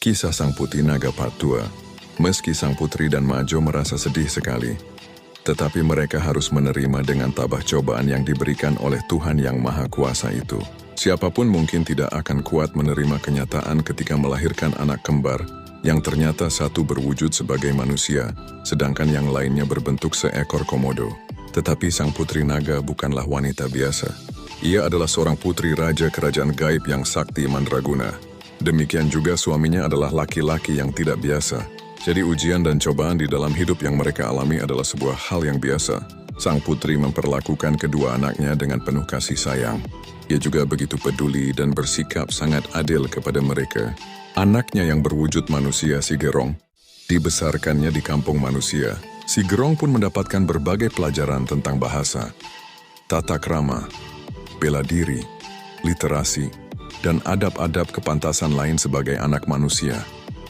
Kisah Sang Putri Naga Part 2. Meski Sang Putri dan Majo merasa sedih sekali, tetapi mereka harus menerima dengan tabah cobaan yang diberikan oleh Tuhan Yang Maha Kuasa itu. Siapapun mungkin tidak akan kuat menerima kenyataan ketika melahirkan anak kembar yang ternyata satu berwujud sebagai manusia, sedangkan yang lainnya berbentuk seekor komodo. Tetapi Sang Putri Naga bukanlah wanita biasa. Ia adalah seorang putri raja kerajaan gaib yang sakti mandraguna. Demikian juga suaminya adalah laki-laki yang tidak biasa. Jadi ujian dan cobaan di dalam hidup yang mereka alami adalah sebuah hal yang biasa. Sang putri memperlakukan kedua anaknya dengan penuh kasih sayang. Ia juga begitu peduli dan bersikap sangat adil kepada mereka. Anaknya yang berwujud manusia, si Gerong, dibesarkannya di kampung manusia. Si Gerong pun mendapatkan berbagai pelajaran tentang bahasa, tata krama, bela diri, literasi, dan adab-adab kepantasan lain sebagai anak manusia.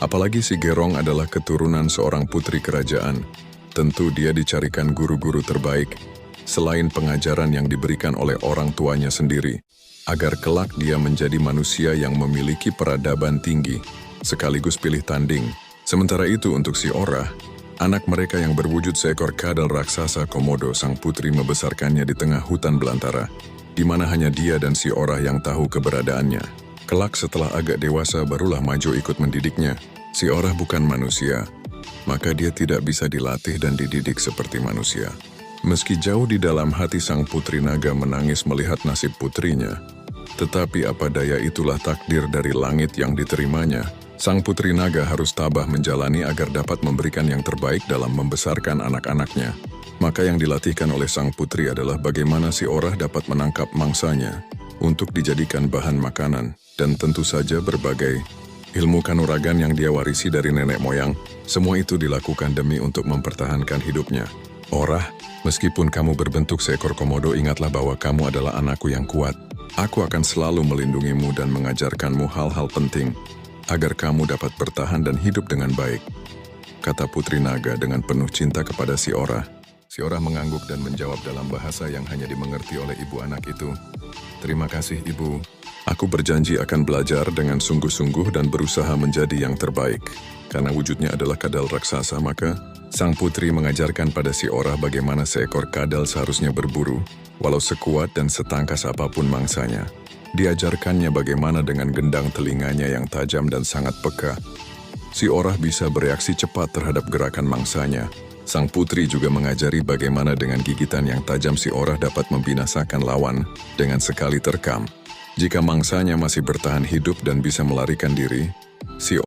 Apalagi si Gerong adalah keturunan seorang putri kerajaan. Tentu dia dicarikan guru-guru terbaik, selain pengajaran yang diberikan oleh orang tuanya sendiri, agar kelak dia menjadi manusia yang memiliki peradaban tinggi, sekaligus pilih tanding. Sementara itu untuk si Orah, anak mereka yang berwujud seekor kadal raksasa komodo, sang putri membesarkannya di tengah hutan belantara, di mana hanya dia dan si Orah yang tahu keberadaannya. Kelak setelah agak dewasa barulah Majo ikut mendidiknya. Si Orah bukan manusia, maka dia tidak bisa dilatih dan dididik seperti manusia. Meski jauh di dalam hati sang putri naga menangis melihat nasib putrinya, tetapi apa daya, itulah takdir dari langit yang diterimanya. Sang putri naga harus tabah menjalani agar dapat memberikan yang terbaik dalam membesarkan anak-anaknya. Maka yang dilatihkan oleh sang putri adalah bagaimana si Orah dapat menangkap mangsanya untuk dijadikan bahan makanan, dan tentu saja berbagai ilmu kanuragan yang dia warisi dari nenek moyang. Semua itu dilakukan demi untuk mempertahankan hidupnya. Orah, meskipun kamu berbentuk seekor komodo, ingatlah bahwa kamu adalah anakku yang kuat. Aku akan selalu melindungimu dan mengajarkanmu hal-hal penting agar kamu dapat bertahan dan hidup dengan baik, kata Putri Naga dengan penuh cinta kepada si Orah. Si Orah mengangguk dan menjawab dalam bahasa yang hanya dimengerti oleh ibu anak itu. Terima kasih ibu. Aku berjanji akan belajar dengan sungguh-sungguh dan berusaha menjadi yang terbaik. Karena wujudnya adalah kadal raksasa, maka sang putri mengajarkan pada si Orah bagaimana seekor kadal seharusnya berburu, walau sekuat dan setangkas apapun mangsanya. Diajarkannya bagaimana dengan gendang telinganya yang tajam dan sangat peka, si Orah bisa bereaksi cepat terhadap gerakan mangsanya. Sang putri juga mengajari bagaimana dengan gigitan yang tajam si Orah dapat membinasakan lawan dengan sekali terkam. Jika mangsanya masih bertahan hidup dan bisa melarikan diri, si